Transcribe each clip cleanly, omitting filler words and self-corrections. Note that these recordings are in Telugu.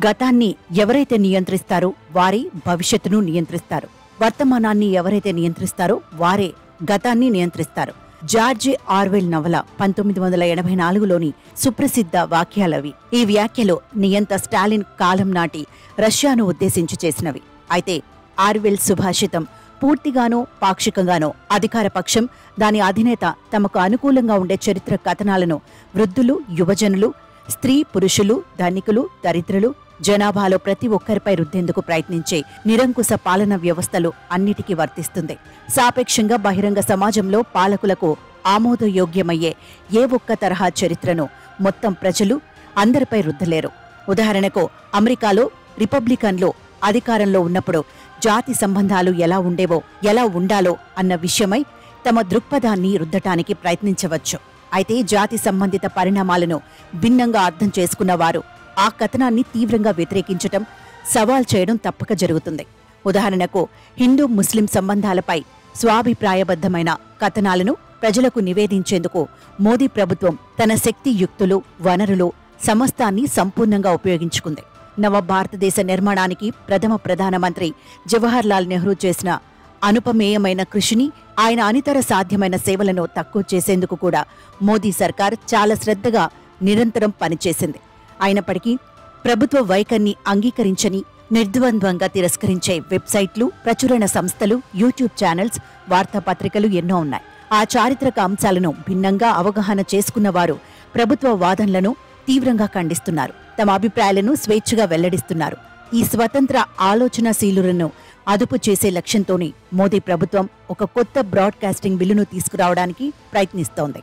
గతాన్ని ఎవరైతే నియంత్రిస్తారో వారే భవిష్యత్తును నియంత్రిస్తారు. వర్తమానాన్ని ఎవరైతే నియంత్రిస్తారో వారే గతాన్ని నియంత్రిస్తారు. జార్జ్ ఆర్వెల్ నవల 1984లోని సుప్రసిద్ధ వాక్యాలవి. ఈ వ్యాఖ్యలు నియంత స్టాలిన్ కాలం నాటి రష్యాను ఉద్దేశించి చేసినవి. అయితే ఆర్వెల్ సుభాషితం పూర్తిగానో పాక్షికంగానో అధికార పక్షం, దాని అధినేత తమకు అనుకూలంగా ఉండే చరిత్ర కథనాలను వృద్ధులు, యువజనులు, స్త్రీ పురుషులు, ధనికులు, దరిద్రులు, జనాభాలో ప్రతి ఒక్కరిపై రుద్దేందుకు ప్రయత్నించే నిరంకుశ పాలన వ్యవస్థలు అన్నిటికీ వర్తిస్తుంది. సాపేక్షంగా బహిరంగ సమాజంలో పాలకులకు ఆమోదయోగ్యమయ్యే ఏ ఒక్క తరహా చరిత్రను మొత్తం ప్రజలు అందరిపై రుద్దలేరు. ఉదాహరణకు అమెరికాలో రిపబ్లికన్లు అధికారంలో ఉన్నప్పుడు జాతి సంబంధాలు ఎలా ఉండేవో, ఎలా ఉండాలో అన్న విషయమై తమ దృక్పథాన్ని రుద్దటానికి ప్రయత్నించవచ్చు. అయితే జాతి సంబంధిత పరిణామాలను భిన్నంగా అర్థం చేసుకున్నవారు ఆ కథనాన్ని తీవ్రంగా వ్యతిరేకించటం, సవాల్ చేయడం తప్పక జరుగుతుంది. ఉదాహరణకు హిందూ ముస్లిం సంబంధాలపై స్వాభిప్రాయబద్ధమైన కథనాలను ప్రజలకు నివేదించేందుకు మోదీ ప్రభుత్వం తన శక్తి యుక్తులు, వనరులు సమస్తాన్ని సంపూర్ణంగా ఉపయోగించుకుంది. నవ భారతదేశ నిర్మాణానికి ప్రథమ ప్రధానమంత్రి జవహర్లాల్ నెహ్రూ చేసిన అనుపమేయమైన కృషిని, ఆయన అనితర సాధ్యమైన సేవలను తక్కువ చేసేందుకు కూడా మోదీ సర్కార్ చాలా శ్రద్ధగా నిరంతరం పనిచేసింది. అయినప్పటికీ ప్రభుత్వ వైఖరిని అంగీకరించని, నిర్ద్వంద్వంగా తిరస్కరించే వెబ్సైట్లు, ప్రచురణ సంస్థలు, యూట్యూబ్ ఛానల్స్, వార్తాపత్రికలు ఎన్నో ఉన్నాయి. ఆ చారిత్రక అంశాలను భిన్నంగా అవగాహన చేసుకున్నవారు ప్రభుత్వ వాదనలను తీవ్రంగా ఖండిస్తున్నారు. తమ అభిప్రాయాలను స్వేచ్ఛగా వెల్లడిస్తున్నారు. ఈ స్వతంత్ర ఆలోచనాశీలులను అదుపు చేసే లక్ష్యంతోనే మోదీ ప్రభుత్వం ఒక కొత్త బ్రాడ్కాస్టింగ్ బిల్లును తీసుకురావడానికి ప్రయత్నిస్తోంది.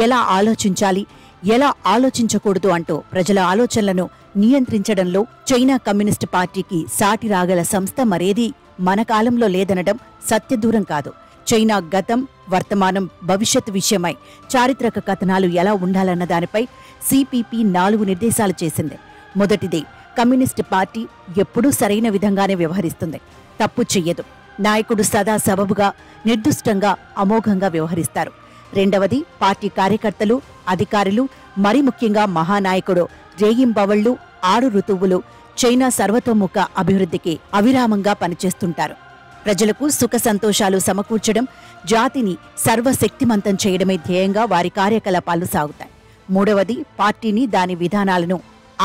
ఎలా ఆలోచించాలి, ఎలా ఆలోచించకూడదు అంటూ ప్రజల ఆలోచనలను నియంత్రించడంలో చైనా కమ్యూనిస్టు పార్టీకి సాటి రాగల సంస్థ మరేదీ మన కాలంలో లేదనడం సత్యదూరం కాదు. చైనా గతం, వర్తమానం, భవిష్యత్తు విషయమై చారిత్రక కథనాలు ఎలా ఉండాలన్న దానిపై సిపిపి 4 నిర్దేశాలు చేసింది. మొదటిది, కమ్యూనిస్టు పార్టీ ఎప్పుడూ సరైన విధంగానే వ్యవహరిస్తుంది, తప్పు చెయ్యదు. నాయకుడు సదా సబబుగా, నిర్దుష్టంగా, అమోఘంగా వ్యవహరిస్తారు. రెండవది, పార్టీ కార్యకర్తలు, అధికారులు, మరి ముఖ్యంగా మహానాయకుడు రేయింబవళ్లు, 6 ఋతువులు చైనా సర్వతోముఖ అభివృద్ధికి అవిరామంగా పనిచేస్తుంటారు. ప్రజలకు సుఖ సంతోషాలు సమకూర్చడం, జాతిని సర్వశక్తిమంతం చేయడమే ధ్యేయంగా వారి కార్యకలాపాలు సాగుతాయి. మూడవది, పార్టీని, దాని విధానాలను,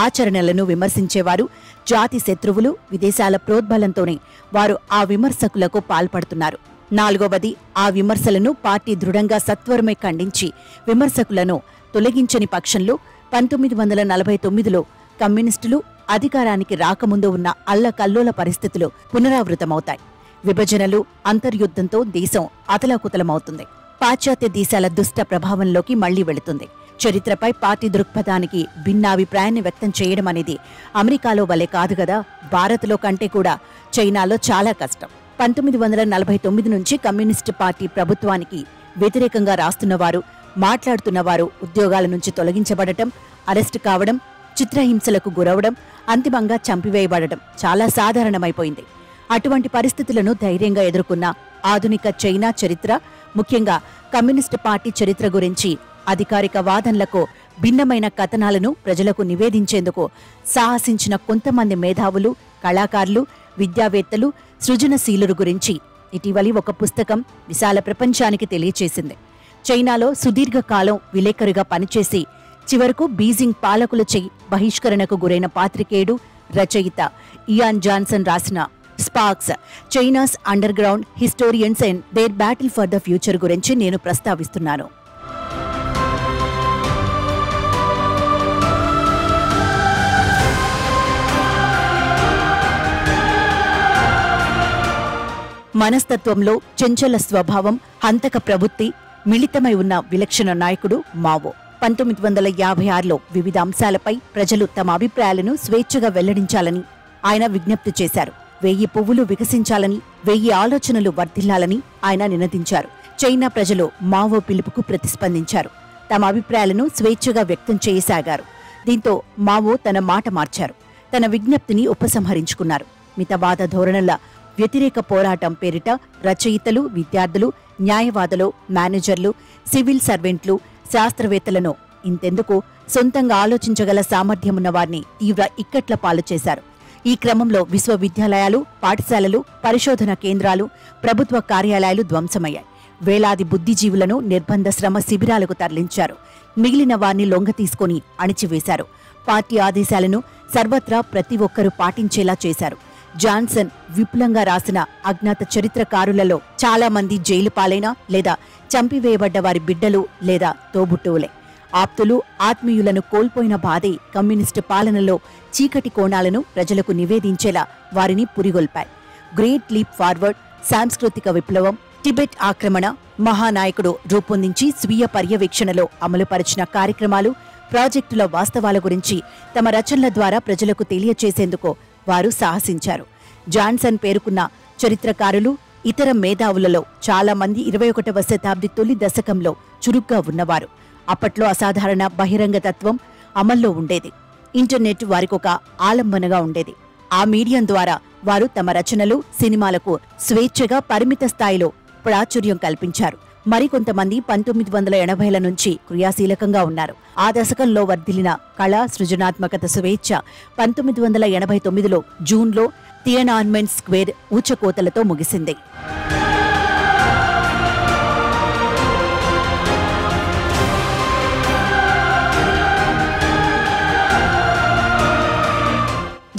ఆచరణలను విమర్శించేవారు జాతి శత్రువులు. విదేశాల ప్రోద్బలంతోనే వారు ఆ విమర్శకులకు పాల్పడుతున్నారు. నాలుగవది, ఆ విమర్శలను పార్టీ దృఢంగా సత్వరమే ఖండించి విమర్శకులను తొలగించని పక్షంలో 1949లో కమ్యూనిస్టులు అధికారానికి రాకముందు ఉన్న అల్లకల్లోల పరిస్థితులు పునరావృతమవుతాయి. విభజనలు, అంతర్యుద్ధంతో దేశం అతలాకుతలమవుతుంది. పాశ్చాత్య దేశాల దుష్ట ప్రభావంలోకి మళ్లీ వెళుతుంది. చరిత్రపై పార్టీ దృక్పథానికి భిన్నాభిప్రాయాన్ని వ్యక్తం చేయడం అనేది అమెరికాలో వలె కాదు గదా. భారత్లో కంటే కూడా చైనాలో చాలా కష్టం. 1949 నుంచి కమ్యూనిస్టు పార్టీ ప్రభుత్వానికి వ్యతిరేకంగా రాస్తున్నవారు, మాట్లాడుతున్నవారు ఉద్యోగాల నుంచి తొలగించబడటం, అరెస్టు కావడం, చిత్రహింసలకు గురవడం, అంతిమంగా చంపివేయబడటం చాలా సాధారణమైపోయింది. అటువంటి పరిస్థితులను ధైర్యంగా ఎదుర్కొన్న ఆధునిక చైనా చరిత్ర, ముఖ్యంగా కమ్యూనిస్టు పార్టీ చరిత్ర గురించి అధికారిక వాదనలకు భిన్నమైన కథనాలను ప్రజలకు నివేదించేందుకు సాహసించిన కొంతమంది మేధావులు, కళాకారులు, విద్యావేత్తలు, సృజనశీలురు గురించి ఇటీవలి ఒక పుస్తకం విశాల ప్రపంచానికి తెలియచేసింది. చైనాలో సుదీర్ఘకాలం విలేకరుగా పనిచేసి చివరకు బీజింగ్ పాలకులచే బహిష్కరణకు గురైన పాత్రికేయుడు, రచయిత ఇయాన్ జాన్సన్ రాసిన Sparks, China's underground historians and their battle for the future గురించి నేను ప్రస్తావిస్తున్నాను. మనస్తత్వంలో చంచల స్వభావం, హంతక ప్రవృత్తి మిళితమై ఉన్న విలక్షణ నాయకుడు మావో. 1956లో వివిధ అంశాలపై ప్రజలు తమ అభిప్రాయాలను స్వేచ్ఛగా వెల్లడించాలని ఆయన విజ్ఞప్తి చేశారు. 1000 పువ్వులు వికసించాలని, 1000 ఆలోచనలు వర్ధిల్లాలని ఆయన నినదించారు. చైనా ప్రజలు మావో పిలుపుకు ప్రతిస్పందించారు. తమ అభిప్రాయాలను స్వేచ్ఛగా వ్యక్తం చేయసాగారు. దీంతో మావో తన మాట మార్చారు. తన విజ్ఞప్తిని ఉపసంహరించుకున్నారు. మితవాద ధోరణుల వ్యతిరేక పోరాటం పేరిట రచయితలు, విద్యార్థులు, న్యాయవాదులు, మేనేజర్లు, సివిల్ సర్వెంట్లు, శాస్త్రవేత్తలను ఇంతెందుకు సొంతంగా ఆలోచించగల సామర్థ్యమున్న వారిని తీవ్ర ఇక్కట్ల పాలు చేశారు. ఈ క్రమంలో విశ్వవిద్యాలయాలు, పాఠశాలలు, పరిశోధన కేంద్రాలు, ప్రభుత్వ కార్యాలయాలు ధ్వంసమయ్యాయి. వేలాది బుద్ధిజీవులను నిర్బంధ శ్రమ శిబిరాలకు తరలించారు. మిగిలిన వారిని లొంగతీసుకొని అణిచివేశారు. పార్టీ ఆదేశాలను సర్వత్రా ప్రతి ఒక్కరూ పాటించేలా చేశారు. జాన్సన్ విపులంగా రాసిన అజ్ఞాత చరిత్రకారులలో చాలా మంది జైలు పాలైన లేదా చంపివేయబడ్డ వారి బిడ్డలు లేదా తోబుట్టువులే. ఆప్తులు, ఆత్మీయులను కోల్పోయిన బాధే కమ్యూనిస్టు పాలనలో చీకటి కోణాలను ప్రజలకు నివేదించేలా వారిని పురిగొల్పాయి. గ్రేట్ లీప్ ఫార్వర్డ్, సాంస్కృతిక విప్లవం, టిబెట్ ఆక్రమణ, మహానాయకుడు రూపొందించి స్వీయ పర్యవేక్షణలో అమలుపరిచిన కార్యక్రమాలు, ప్రాజెక్టుల వాస్తవాల గురించి తమ రచనల ద్వారా ప్రజలకు తెలియచేసేందుకు వారు సాహసించారు. జాన్సన్ పేరుకున్న చరిత్రకారులు, ఇతర మేధావులలో చాలా మంది 21వ శతాబ్ది తొలి దశకంలో చురుగ్గా ఉన్నవారు. అప్పట్లో అసాధారణ బహిరంగ తత్వం అమల్లో ఉండేది. ఇంటర్నెట్ వారికొక ఆలంబనగా ఉండేది. ఆ మీడియం ద్వారా వారు తమ రచనలు, సినిమాలకు స్వేచ్ఛగా పరిమిత స్థాయిలో ప్రాచుర్యం కల్పించారు. మరికొంతమంది 1980ల నుంచి క్రియాశీలకంగా ఉన్నారు. ఆ దశకంలో వర్ధిల్లిన కళా సృజనాత్మకత స్వేచ్ఛ 1989లో జూన్లో తియనాన్మెన్ స్క్వేర్ ఊచకోతలతో ముగిసింది.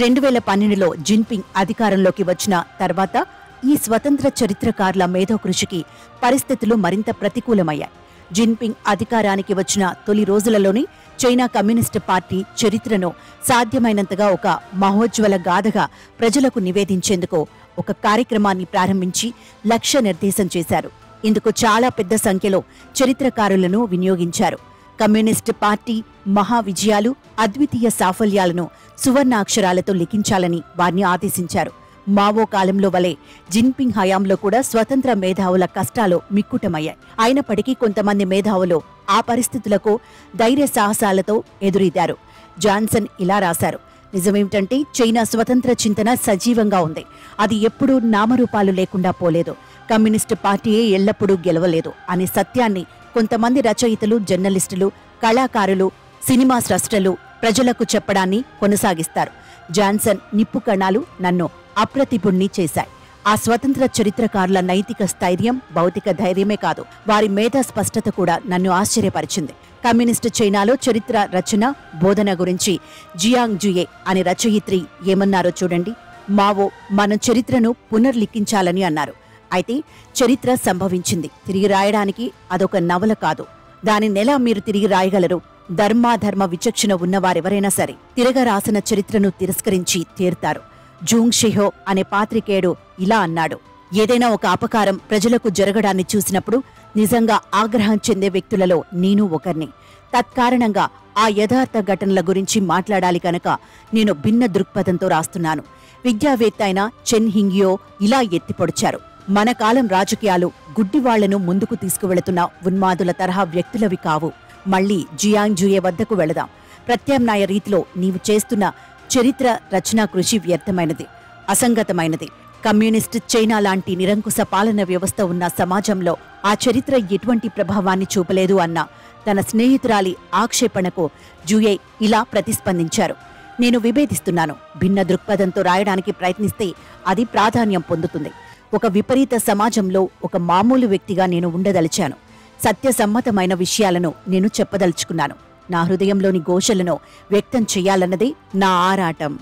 రెండు 2012లో జిన్పింగ్ అధికారంలోకి వచ్చిన తర్వాత ఈ స్వతంత్ర చరిత్రకారుల మేధోకృషికి పరిస్థితులు మరింత ప్రతికూలమయ్యాయి. జిన్పింగ్ అధికారానికి వచ్చిన తొలి రోజులలోనే చైనా కమ్యూనిస్టు పార్టీ చరిత్రను సాధ్యమైనంతగా ఒక మహోజ్వల గాథగా ప్రజలకు నివేదించేందుకు ఒక కార్యక్రమాన్ని ప్రారంభించి లక్ష్య నిర్దేశం చేశారు. ఇందుకు చాలా పెద్ద సంఖ్యలో చరిత్రకారులను వినియోగించారు. కమ్యూనిస్టు పార్టీ మహా విజయాలు, అద్వితీయ సాఫల్యాలను సువర్ణాక్షరాలతో లిఖించాలని వారిని ఆదేశించారు. మావో కాలంలో వలె జిన్పింగ్ హయాంలో కూడా స్వతంత్ర మేధావుల కష్టాలు మిక్కుటమయ్యాయి. అయినప్పటికీ కొంతమంది మేధావులు ఆ పరిస్థితులకు ధైర్య సాహసాలతో ఎదురీదారు. జాన్సన్ ఇలా రాశారు: నిజమేమిటంటే చైనా స్వతంత్ర చింతన సజీవంగా ఉంది. అది ఎప్పుడూ నామరూపాలు లేకుండా పోలేదు. కమ్యూనిస్టు పార్టీయే ఎల్లప్పుడూ గెలవలేదు అనే సత్యాన్ని కొంతమంది రచయితలు, జర్నలిస్టులు, కళాకారులు, సినిమా స్రష్టలు ప్రజలకు చెప్పడాన్ని కొనసాగిస్తారు. జాన్సన్ నిప్పు కణాలు నన్ను అప్రతిభుణ్ణి చేశాయి. ఆ స్వతంత్ర చరిత్రకారుల నైతిక స్థైర్యం, భౌతిక ధైర్యమే కాదు, వారి మేధా స్పష్టత కూడా నన్ను ఆశ్చర్యపరిచింది. కమ్యూనిస్టు చైనాలో చరిత్ర రచన, బోధన గురించి జియాంగ్ జుయే అనే రచయిత్రి ఏమన్నారో చూడండి. మావో మన చరిత్రను పునర్లిఖించాలని అన్నారు. అయితే చరిత్ర సంభవించింది. తిరిగి రాయడానికి అదొక నవల కాదు. దానినెలా మీరు తిరిగి రాయగలరు? ధర్మాధర్మ విచక్షణ ఉన్నవారెవరైనా సరే తిరగ రాసిన చరిత్రను తిరస్కరించి తీరుతారు. జూంగ్ షెహో అనే పాత్రికేయుడు ఇలా అన్నాడు: ఏదైనా ఒక అపకారం ప్రజలకు జరగడాన్ని చూసినప్పుడు నిజంగా ఆగ్రహం చెందే వ్యక్తులలో నేను ఒకరిని. తత్కారణంగా ఆ యథార్థ ఘటనల గురించి మాట్లాడాలి కనుక నేను భిన్న దృక్పథంతో రాస్తున్నాను. విద్యావేత్త అయిన చెన్ హింగియో ఇలా ఎత్తిపొడిచారు: మన కాలం రాజకీయాలు గుడ్డివాళ్లను ముందుకు తీసుకువెళుతున్న ఉన్మాదుల తరహా వ్యక్తులవి కావు. మళ్లీ జియాంగ్ జుయే వద్దకు వెళదాం. ప్రత్యామ్నాయ రీతిలో నీవు చేస్తున్న చరిత్ర రచనా కృషి వ్యర్థమైనది, అసంగతమైనది. కమ్యూనిస్టు చైనా లాంటి నిరంకుశ పాలన వ్యవస్థ ఉన్న సమాజంలో ఆ చరిత్ర ఎటువంటి ప్రభావాన్ని చూపలేదు అన్న తన స్నేహితురాలి ఆక్షేపణకు జుయే ఇలా ప్రతిస్పందించారు: నేను విభేదిస్తున్నాను. భిన్న దృక్పథంతో రాయడానికి ప్రయత్నిస్తే అది ప్రాధాన్యం పొందుతుంది. ఒక విపరీత సమాజంలో ఒక మామూలు వ్యక్తిగా నేను ఉండదలిచాను. సత్యసమ్మతమైన విషయాలను నేను చెప్పదలుచుకున్నాను. నా హృదయంలోని ఘోషలను వ్యక్తం చెయ్యాలన్నదే నా ఆరాటం.